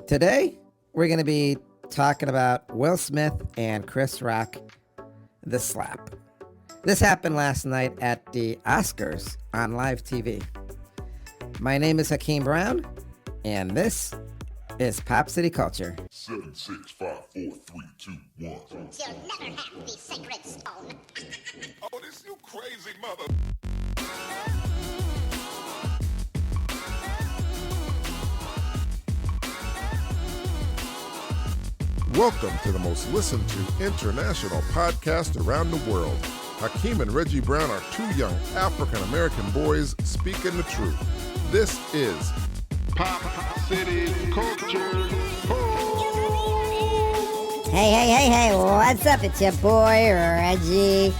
Today, we're going to be talking about Will Smith and Chris Rock, the slap. This happened last night at the Oscars on live TV. My name is Hakeem Brown, and this is Pop City Culture. 7, 6, 5, 4, 3, 2, 1. You'll never have the sacred stone. Oh, this you crazy mother. Welcome to the most listened to international podcast around the world. Hakeem and Reggie Brown are two young African-American boys speaking the truth. This is Pop City Culture. Hey, what's up? It's your boy, Reggie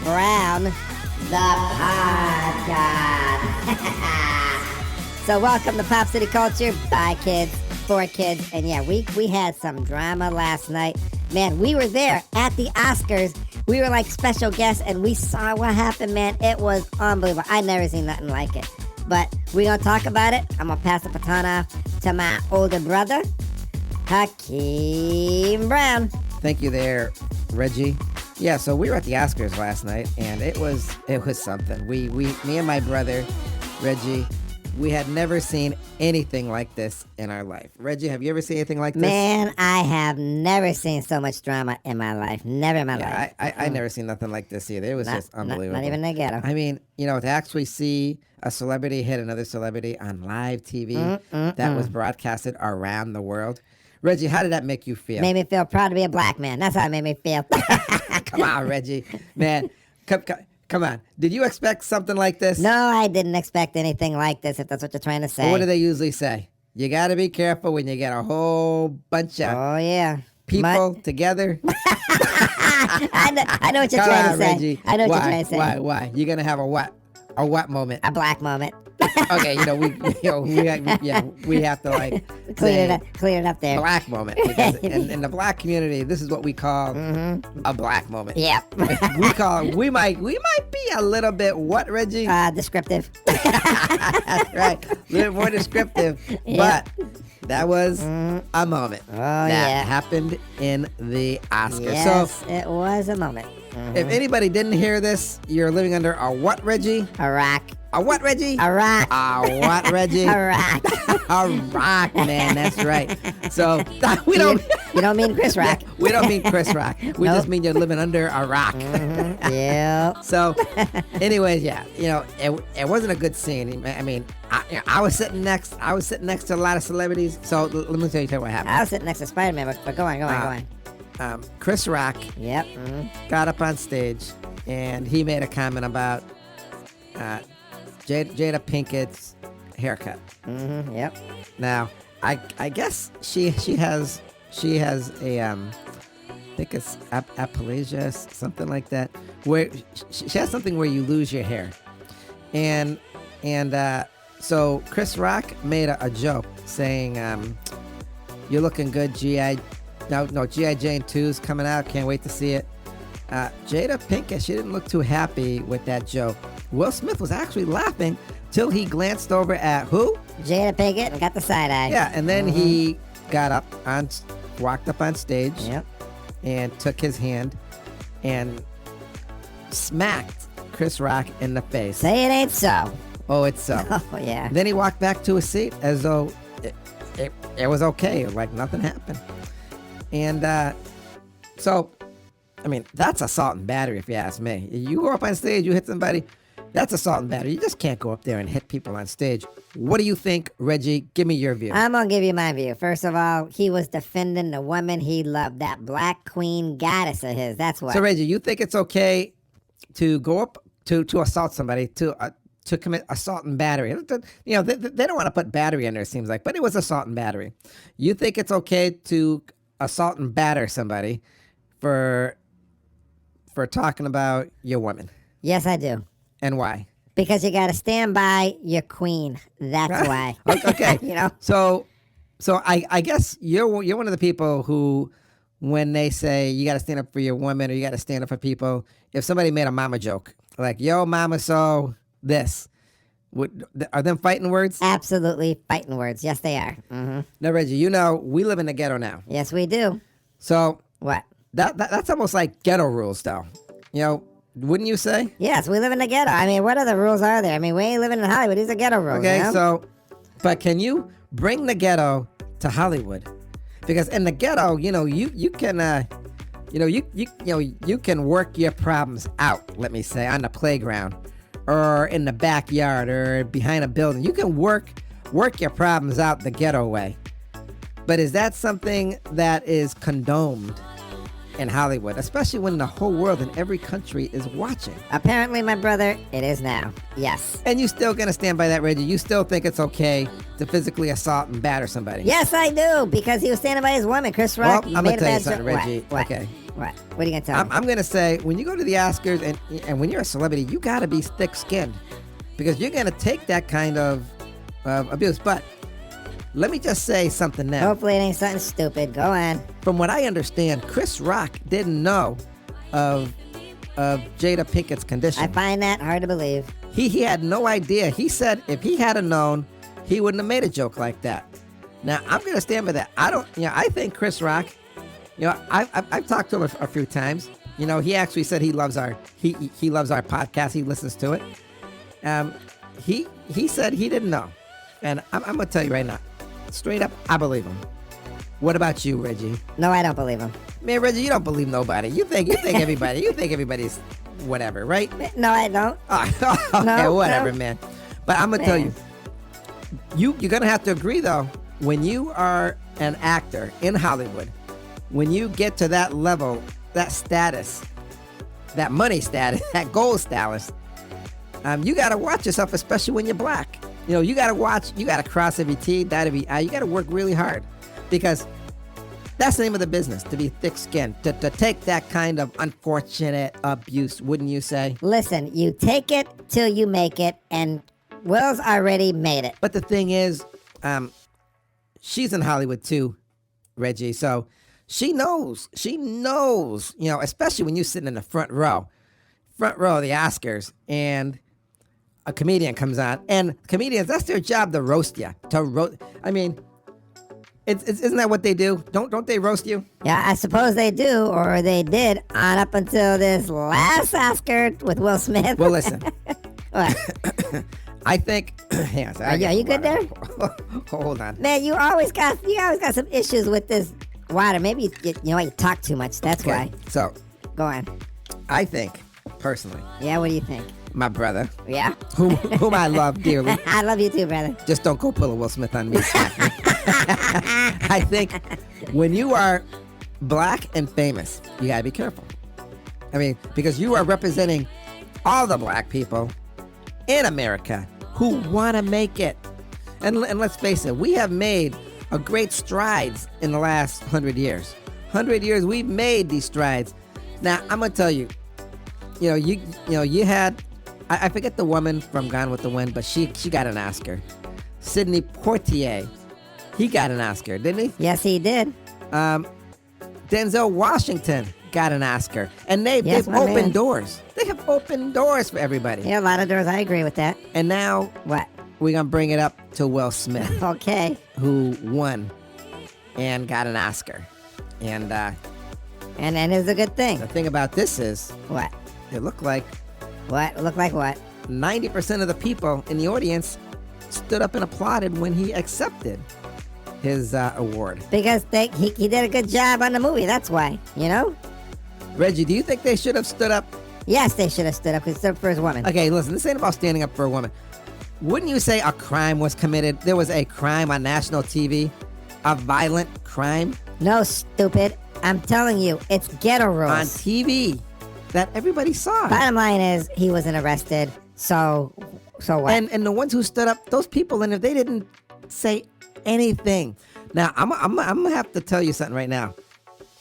Brown, the podcast. So welcome to Pop City Culture by kids, for kids. And yeah, we had some drama last night. Man, we were there at the Oscars. We were like special guests, and we saw what happened, man. It was unbelievable. I never seen nothing like it. But we're going to talk about it. I'm going to pass the baton off to my older brother, Hakeem Brown. Thank you there, Reggie. Yeah, so we were at the Oscars last night, and it was something. Me and my brother, Reggie, we had never seen anything like this in our life. Reggie, have you ever seen anything like this? Man, I have never seen so much drama in my life. Never in my life. I never seen nothing like this either. It was just unbelievable. Not even the ghetto. I mean, to actually see a celebrity hit another celebrity on live TV that was broadcasted around the world. Reggie, how did that make you feel? Made me feel proud to be a black man. That's how it made me feel. Come on, Reggie. Man, come on. Did you expect something like this? No, I didn't expect anything like this, if that's what you're trying to say. Well, what do they usually say? You got to be careful when you get a whole bunch of people together. I know what you're trying to say. Reggie. I know what you're trying to say. Why? You're going to have a what? A what moment? A black moment. Okay, we have to like clear it up there. Black moment, because in the black community, this is what we call a black moment. Yep. we might be a little bit what, Reggie? Descriptive. That's right, a little more descriptive, but that was a moment that happened in the Oscars. Yes, so it was a moment. If anybody didn't hear this, you're living under a what, Reggie? A rock. A what, Reggie? A rock. A what, Reggie? A rock. A rock, man. That's right. So we don't. You don't mean Chris Rock. We don't mean Chris Rock. We just mean you're living under a rock. Yeah. So, anyways, yeah, it wasn't a good scene. I mean, I was sitting next to a lot of celebrities. So let me tell you what happened. I was sitting next to Spider-Man, but go on. Chris Rock. Yep. Got up on stage and he made a comment about Jada Pinkett's haircut. Yep. Now, I guess she has a I think it's apalasia, something like that, where she has something where you lose your hair, and so Chris Rock made a joke saying, "You're looking good, G.I. No, G.I. Jane 2's coming out. Can't wait to see it." Jada Pinkett, she didn't look too happy with that joke. Will Smith was actually laughing till he glanced over at who? Jada Pinkett, and got the side eye. Yeah, and then he walked up on stage, and took his hand and smacked Chris Rock in the face. Say it ain't so. Oh, it's so. Oh, yeah. Then he walked back to his seat as though it was okay, like nothing happened. And so, I mean, that's assault and battery, if you ask me. You go up on stage, you hit somebody, that's assault and battery. You just can't go up there and hit people on stage. What do you think, Reggie? Give me your view. I'm going to give you my view. First of all, he was defending the woman he loved, that black queen goddess of his. That's what. So, Reggie, you think it's okay to go up to assault somebody, to commit assault and battery? They don't want to put battery in there, it seems like, but it was assault and battery. You think it's okay to assault and batter somebody for talking about your woman? Yes, I do. And why? Because you got to stand by your queen. That's why. Okay. So I guess you're one of the people who, when they say you got to stand up for your woman or you got to stand up for people, if somebody made a mama joke, like, yo, mama, so this, Are them fighting words? Absolutely fighting words. Yes, they are. Mm-hmm. Now, Reggie, we live in the ghetto now. Yes, we do. So What? that's almost like ghetto rules, though. Wouldn't you say? Yes, we live in the ghetto. I mean, what other rules are there? I mean, we ain't living in Hollywood. These are ghetto rules. Okay, you know? so, but can you bring the ghetto to Hollywood? Because in the ghetto, you can, you can work your problems out. Let me say, on the playground, or in the backyard, or behind a building. You can work your problems out the ghetto way. But is that something that is condoned in Hollywood, especially when the whole world and every country is watching? Apparently, my brother, it is now. Yes. And you still gonna stand by that, Reggie? You still think it's okay to physically assault and batter somebody? Yes, I do, because he was standing by his woman, Chris Rock. Well, I'm made gonna tell you a bad something, joke. Reggie. What? Okay. What? What are you gonna tell me? I'm gonna say, when you go to the Oscars and when you're a celebrity, you gotta be thick-skinned, because you're gonna take that kind of abuse. But let me just say something now. Hopefully it ain't something stupid. Go on. From what I understand, Chris Rock didn't know of Jada Pinkett's condition. I find that hard to believe. He had no idea. He said if he had known, he wouldn't have made a joke like that. Now, I'm going to stand by that. I think Chris Rock, I've talked to him a few times. He actually said he loves our podcast. He listens to it. He said he didn't know. And I'm going to tell you right now, straight up, I believe him. What about you, Reggie? No, I don't believe him. Man, Reggie, you don't believe nobody. You think everybody's whatever, right? No, I don't. Oh, okay, No, whatever, no. man. But I'm gonna tell you, you're gonna have to agree though. When you are an actor in Hollywood, when you get to that level, that status, that money status, that gold status, you gotta watch yourself, especially when you're black. You gotta cross every T, dot every I. You gotta work really hard, because that's the name of the business, to be thick-skinned, to take that kind of unfortunate abuse, wouldn't you say? Listen, you take it till you make it, and Will's already made it. But the thing is, she's in Hollywood too, Reggie, so she knows, especially when you're sitting in the front row of the Oscars, and a comedian comes on, and comedians, that's their job, to roast you, I mean, isn't that what they do? Don't they roast you? Yeah, I suppose they do, or they did, on up until this last Oscar with Will Smith. Well, listen. What? I think. Hang on, Are you good there? Hold on. Man, you always got some issues with this water. Maybe you talk too much. That's why. So, Go on. I think, personally, Yeah, what do you think? my brother, Yeah. whom I love dearly, I love you too, brother. just don't go pull a Will Smith on me. I think when you are black and famous, you gotta be careful. I mean, because you are representing all the black people in America who want to make it. And let's face it, we have made a great strides in the last 100 years. 100 years, we've made these strides. Now, I'm gonna tell you, you had, I forget the woman from Gone with the Wind, but she got an Oscar. Sidney Poitier, he got an Oscar, didn't he? Yes, he did. Denzel Washington got an Oscar. And they've my opened man. doors. They have opened doors for everybody. Yeah, a lot of doors. I agree with that. And now What? we're going to bring it up to Will Smith, Okay. who won and got an Oscar. And And it's a good thing. the thing about this is, What? it looked like What? Look like what? 90% of the people in the audience stood up and applauded when he accepted his award. Because he did a good job on the movie. That's why. Reggie, do you think they should have stood up? Yes, they should have stood up because he stood up for his woman. Okay, listen, this ain't about standing up for a woman. Wouldn't you say a crime was committed? There was a crime on national TV, a violent crime No, stupid. I'm telling you, it's ghetto rules. on TV that everybody saw. Bottom line is, he wasn't arrested. So what? And the ones who stood up, those people in it, they didn't say anything. Now, I'm gonna have to tell you something right now.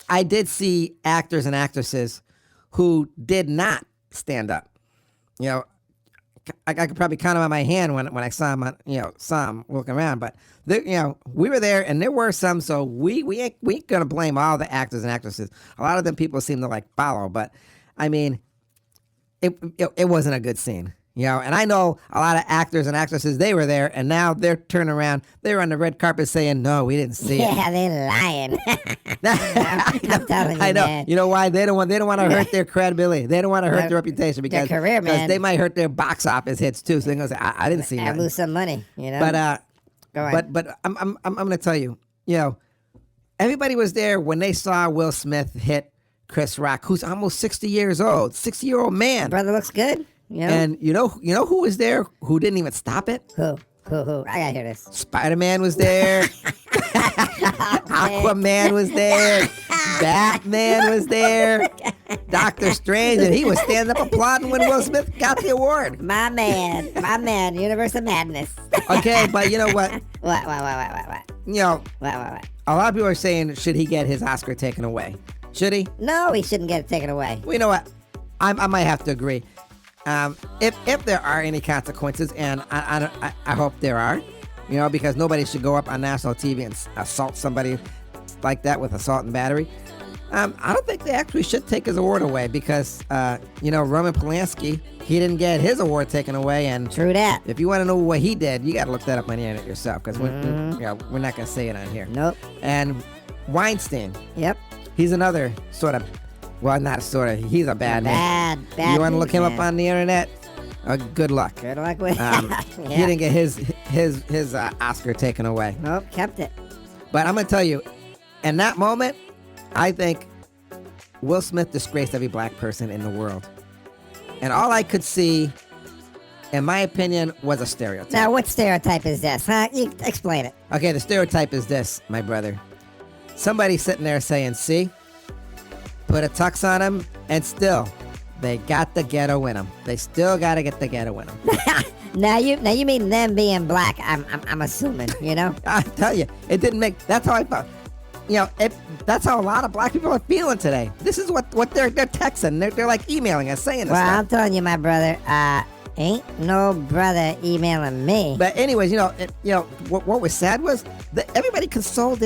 I did see actors and actresses who did not stand up. I could probably count them on my hand when I saw them, saw them walking around. But we were there, and there were some. So we ain't gonna blame all the actors and actresses. A lot of them people seem to follow, but I mean, it wasn't a good scene. And I know a lot of actors and actresses, they were there, and now they're turning around. They were on the red carpet saying, no, we didn't see it. Yeah, they're lying. I'm telling you, I know. man. You know why? They don't want to hurt their credibility. They don't want to hurt their reputation because career, man. they might hurt their box office hits too. So they're going to say, I didn't see I nothing. lose some money, But Go on. but I'm going to tell you, everybody was there when they saw Will Smith hit Chris Rock, who's almost 60 years old, 60-year-old man. Brother looks good. And you know who was there who didn't even stop it? Who? I gotta hear this. Spider-Man was there. Aquaman was there. Batman was there. Doctor Strange, and he was standing up applauding when Will Smith got the award. My man, Universe of Madness. Okay, but you know what? What? What? A lot of people are saying, should he get his Oscar taken away? Should he? No, he shouldn't get it taken away. Well, you know what? I might have to agree. If there are any consequences, and I hope there are, because nobody should go up on national TV and assault somebody like that with assault and battery. I don't think they actually should take his award away because, Roman Polanski, he didn't get his award taken away. And True that. if you want to know what he did, you got to look that up on the internet yourself because we're not going to say it on here. Nope. And Weinstein. Yep. He's another sort of, well, not sort of, he's a bad man. Bad. You want to look him man. up on the internet? Good luck. Good luck with He didn't get his Oscar taken away. Nope, kept it. But I'm going to tell you, in that moment, I think Will Smith disgraced every black person in the world. And all I could see, in my opinion, was a stereotype. Now, what stereotype is this, huh? You explain it. Okay, the stereotype is this, my brother. Somebody sitting there saying, see, put a tux on him, and still, they got the ghetto in them. They still got to get the ghetto in them. Now you mean them being black? I'm assuming, I tell you, it didn't make. That's how I felt. That's how a lot of black people are feeling today. This is what they're texting. They're like emailing us saying this Well, stuff. I'm telling you, my brother, ain't no brother emailing me. But anyways, what was sad was that everybody consoled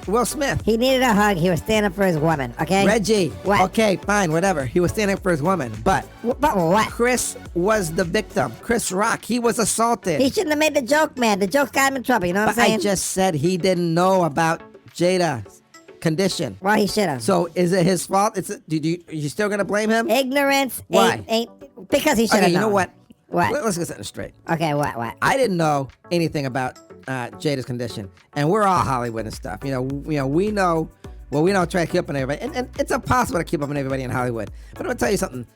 Will Smith. He needed a hug. He was standing up for his woman, okay? Reggie. What? Okay, fine, whatever. He was standing up for his woman. But But what? Chris was the victim. Chris Rock. He was assaulted. He shouldn't have made the joke, man. The joke got him in trouble, you know what I'm But saying? I just said he didn't know about Jada's condition. Well, he should have. So is it his fault? You still gonna blame him? Ignorance Why? ain't because he should have Okay, you know known. what? What? Let's get something straight. Okay, what? I didn't know anything about Jada's condition, and we're all Hollywood and stuff. We know. Well, we don't try to keep up on everybody, and it's impossible to keep up on everybody in Hollywood. But I'm gonna tell you something.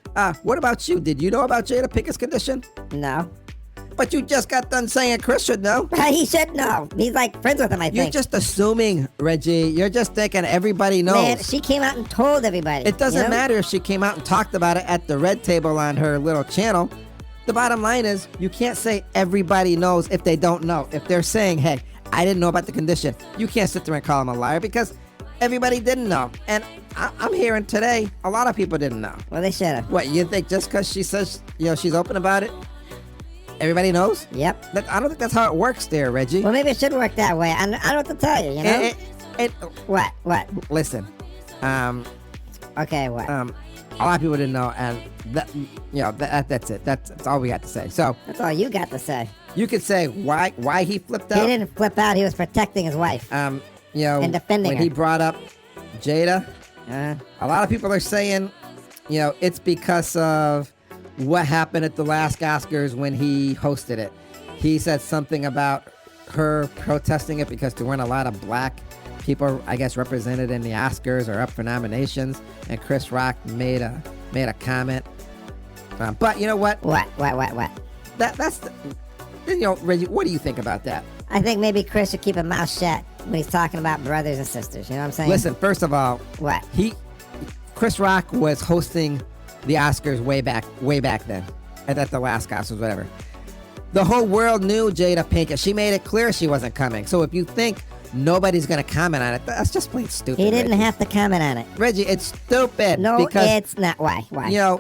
What about you? Did you know about Jada Pinkett's condition? No. But you just got done saying Chris should know. He should know. He's like friends with him, I You're think. just assuming, Reggie. You're just thinking everybody knows. Man, she came out and told everybody. It doesn't you know? matter if she came out and talked about it at the red table on her little channel. The bottom line is, you can't say everybody knows if they don't know. If they're saying, hey, I didn't know about the condition, you can't sit there and call them a liar because everybody didn't know. And I'm hearing today, a lot of people didn't know. Well, they should have. What, you think just because she says, she's open about it, everybody knows? Yep. I don't think that's how it works there, Reggie. Well, maybe it should work that way. I don't know what to tell you, you know? What? Listen, Okay, what? a lot of people didn't know, and that's it. That's all we got to say. So That's all you got to say. you could say why he flipped out. He didn't flip out. He was protecting his wife. And defending when her. he brought up Jada, Uh, a lot of people are saying, it's because of what happened at the last Oscars when he hosted it. He said something about her protesting it because there weren't a lot of black people, I guess, represented in the Oscars or up for nominations, and Chris Rock made a comment. But you know what? what? That's Reggie, what do you think about that? I think maybe Chris should keep a mouth shut when he's talking about brothers and sisters. You know what I'm saying? Listen, first of all, What? Chris Rock was hosting the Oscars way back then, at the last Oscars, whatever. The whole world knew Jada Pinkett. She made it clear she wasn't coming. So if you think nobody's going to comment on it, that's just plain stupid. He didn't Reggie. have to comment on it. Reggie, it's stupid. No, because, it's not. Why?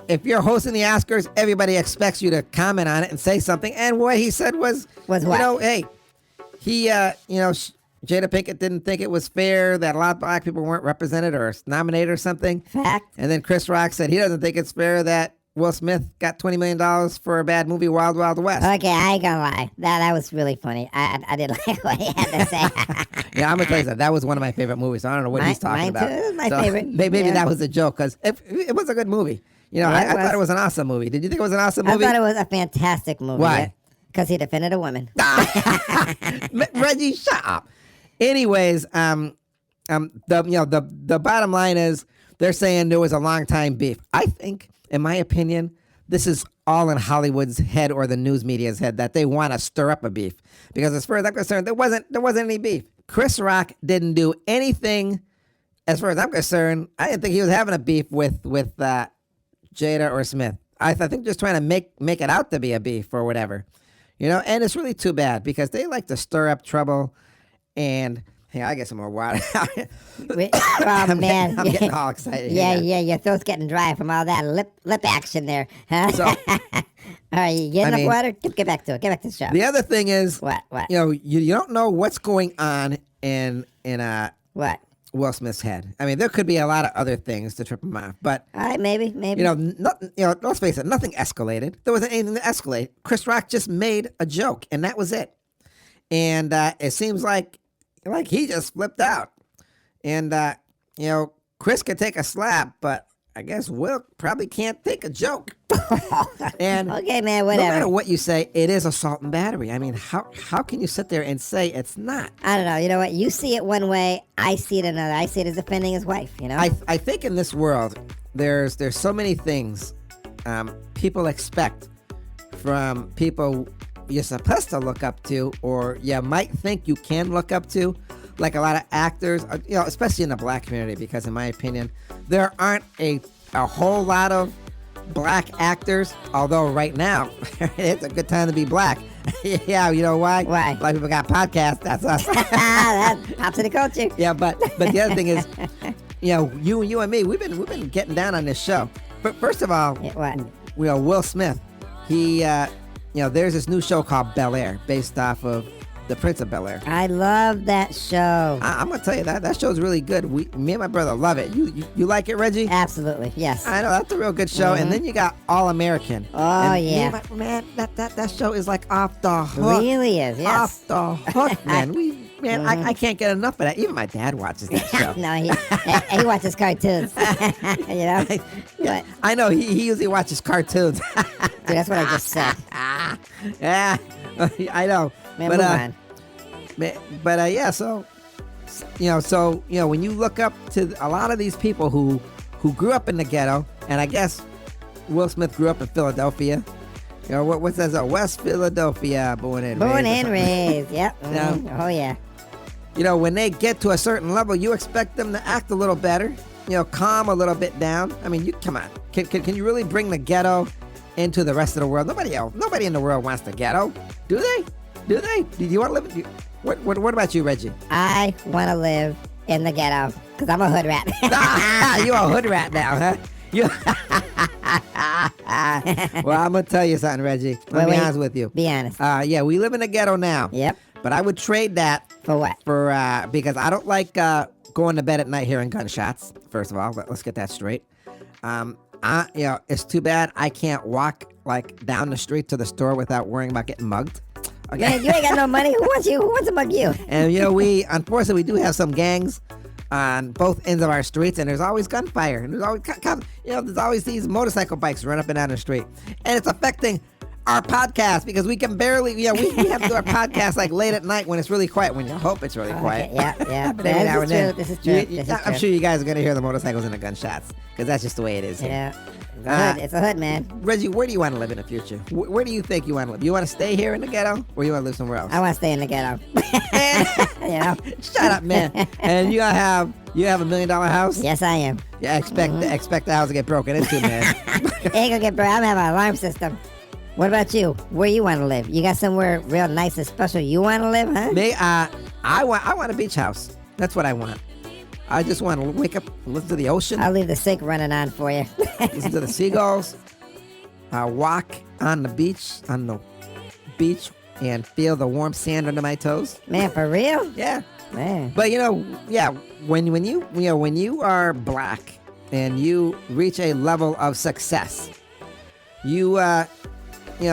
if you're hosting the Oscars, everybody expects you to comment on it and say something. And what he said was what? Hey, he, Jada Pinkett didn't think it was fair that a lot of black people weren't represented or nominated or something. Fact. And then Chris Rock said he doesn't think it's fair that Will Smith got $20 million for a bad movie, Wild Wild West. Okay, I ain't gonna lie. That was really funny. I did like what he had to say. Yeah, I'm gonna tell you something. That was one of my favorite movies. So I don't know what he's talking mine about. too. It was my So favorite. Maybe Yeah. that was a joke because it was a good movie. You know, Yeah, I it thought it was. was an awesome movie. Did you think it was an awesome I movie? thought it was a fantastic movie. Why? Because he defended a woman. Reggie, shut up. Anyways, the bottom line is they're saying there was a long time beef. I think, in my opinion, this is all in Hollywood's head or the news media's head that they want to stir up a beef. Because as far as I'm concerned, there wasn't any beef. Chris Rock didn't do anything. As far as I'm concerned, I didn't think he was having a beef with Jada or Smith. I think just trying to make it out to be a beef or whatever. You know, and it's really too bad because they like to stir up trouble. And hey, I get some more water. Oh, man. I'm getting all excited. Yeah, here. yeah, your throat's getting dry from all that lip action there. Huh? So, all right, you get enough mean- water? Get back to it. Get back to the show. the other thing is, What? you know, you don't know what's going on in What? Will Smith's head. I mean, there could be a lot of other things to trip him off, but All right, maybe. you know, let's face it, nothing escalated. There wasn't anything to escalate. Chris Rock just made a joke, and that was it. And it seems like he just flipped out. And you know, Chris could take a slap, but I guess Will probably can't take a joke. And Okay, man, no whatever. matter what you say, it is assault and battery. I mean, how can you sit there and say it's not? I don't know. You know what? You see it one way, I see it another. I see it as defending his wife, you know? I think in this world, there's so many things people expect from people you're supposed to look up to, or you might think you can look up to, like a lot of actors, you know, especially in the black community, because in my opinion, there aren't a whole lot of black actors, although right now, it's a good time to be black. Yeah, you know why? Why? Black people got podcasts, that's us. That pops in the culture. Yeah, but the other thing is, you know, you and me, we've been getting down on this show. But first of all, Yeah, what? you know, Will Smith, he, you know, there's this new show called Bel Air, based off of The Prince of Bel Air. I love that show. I'm gonna tell you that show's really good. Me and my brother love it. You like it, Reggie? Absolutely, yes. I know that's a real good show. And then you got All American. Oh, And me yeah. and man, that show is like off the hook. Really is, yes. Off the hook, man. I can't get enough of that. Even my dad watches that show. No, he watches cartoons. You know? But, I know he usually watches cartoons. dude, that's what I just said. Yeah, I know. Man, but move on. Yeah. So you know, when you look up to a lot of these people who grew up in the ghetto, and I guess Will Smith grew up in Philadelphia. You know what says West Philadelphia, born and Raised. Yep. Yeah. Mhm. Oh, yeah. You know, when they get to a certain level, you expect them to act a little better. You know, calm a little bit down. I mean, come on. Can you really bring the ghetto into the rest of the world? Nobody in the world wants the ghetto. Do they? Do you want to live? What about you, Reggie? I want to live in the ghetto because I'm a hood rat. You a hood rat now, huh? You. Well, I'm gonna tell you something, Reggie. Let me be honest with you. Be honest. Yeah, we live in the ghetto now. Yep. But I would trade that For what? for because I don't like going to bed at night hearing gunshots. First of all, let's get that straight. You know, it's too bad I can't walk like down the street to the store without worrying about getting mugged. Okay. Man, you ain't got no money. Who wants you? Who wants to mug you? And you know, unfortunately, we do have some gangs on both ends of our streets, and there's always gunfire, and there's always there's always these motorcycle bikes run up and down the street, and it's affecting our podcast because we can barely, we have to do our podcast like late at night when it's really quiet. When you hope it's really quiet. Okay, yeah. But every now and then, This is true. I'm sure you guys are gonna hear the motorcycles and the gunshots because that's just the way it is. Here. Yeah. It's a hood, man. Reggie, where do you want to live in the future? Where do you think you want to live? You want to stay here in the ghetto, or you want to live somewhere else? I want to stay in the ghetto. You know? Shut up, man. And you have $1 million house? Yes, I am. Yeah, expect the house to get broken into, man. Ain't gonna get broke. I'm gonna have an alarm system. What about you? Where you want to live? You got somewhere real nice and special you want to live, huh? Me, I want a beach house. That's what I want. I just want to wake up, listen to the ocean, I'll leave the sink running on for you. listen to the seagulls, walk on the beach, and feel the warm sand under my toes. Man, for real? Yeah. Man. But when you are black and you reach a level of success,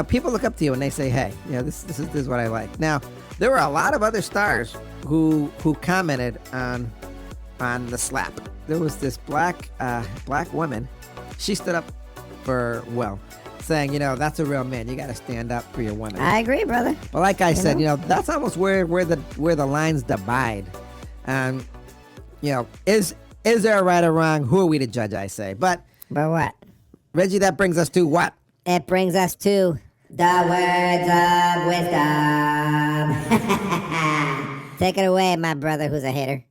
people look up to you and they say, hey, this is what I like. Now, there were a lot of other stars who commented on the slap. There was this black woman. She stood up for Will, saying, that's a real man. You got to stand up for your woman. I agree, brother. Well, like I said, that's almost where the lines divide. Is there a right or wrong? Who are we to judge, I say. But what? Reggie, that brings us to what? It brings us to the words of wisdom. Take it away, my brother who's a hater.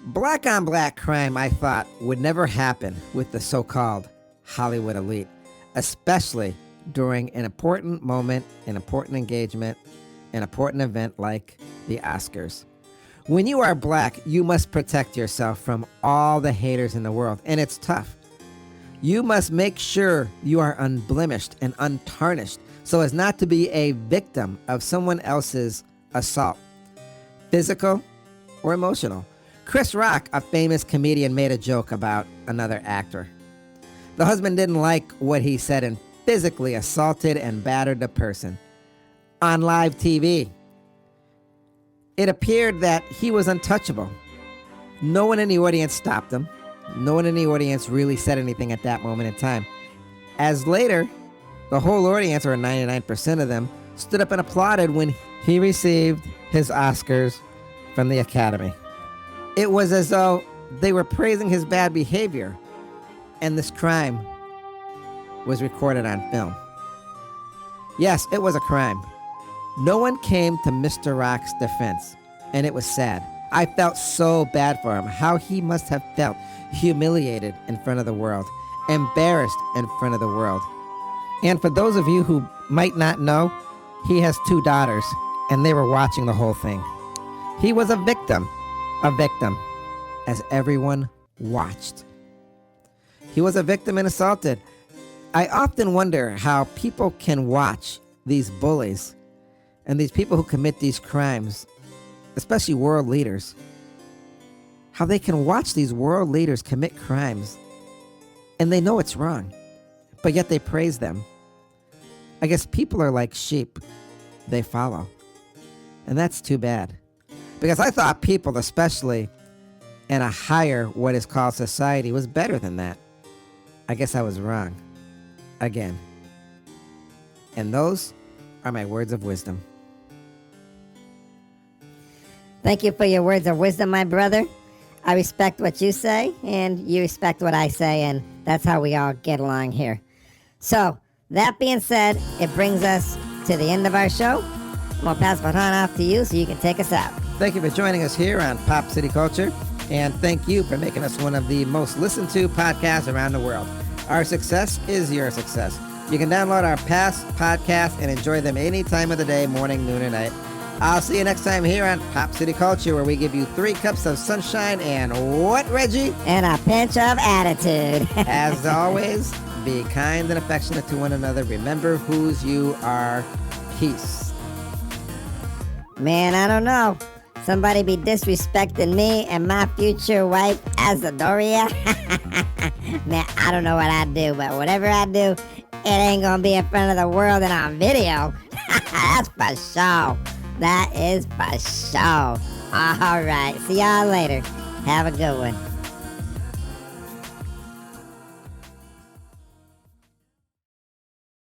Black on black crime, I thought, would never happen with the so-called Hollywood elite, especially during an important moment, an important engagement, an important event like the Oscars. When you are black, you must protect yourself from all the haters in the world, and it's tough. You must make sure you are unblemished and untarnished so as not to be a victim of someone else's assault, physical or emotional. Chris Rock, a famous comedian, made a joke about another actor. The husband didn't like what he said and physically assaulted and battered the person on live TV. It appeared that he was untouchable. No one in the audience stopped him. No one in the audience really said anything at that moment in time. As later, the whole audience, or 99% of them, stood up and applauded when he received his Oscars from the Academy. It was as though they were praising his bad behavior, and this crime was recorded on film. Yes, it was a crime. No one came to Mr. Rock's defense, and it was sad. I felt so bad for him, how he must have felt humiliated in front of the world, embarrassed in front of the world. And for those of you who might not know, he has 2 daughters, and they were watching the whole thing. He was a victim, as everyone watched. He was a victim and assaulted. I often wonder how people can watch these bullies and these people who commit these crimes, especially world leaders, how they can watch these world leaders commit crimes and they know it's wrong, but yet they praise them. I guess people are like sheep. They follow. And that's too bad. Because I thought people, especially in a higher, what is called society, was better than that. I guess I was wrong. Again. And those are my words of wisdom. Thank you for your words of wisdom, my brother. I respect what you say, and you respect what I say, and that's how we all get along here. So, that being said, it brings us to the end of our show. I'm going to pass the baton off to you so you can take us out. Thank you for joining us here on Pop City Culture, and thank you for making us one of the most listened to podcasts around the world. Our success is your success. You can download our past podcasts and enjoy them any time of the day, morning, noon, or night. I'll see you next time here on Pop City Culture, where we give you 3 cups of sunshine and what, Reggie? And a pinch of attitude. As always, be kind and affectionate to one another. Remember whose you are. Peace. Man, I don't know. Somebody be disrespecting me and my future wife, Azadoria. Man, I don't know what I do, but whatever I do, it ain't gonna be in front of the world and on video. That's for sure. That is for sure. All right. See y'all later. Have a good one.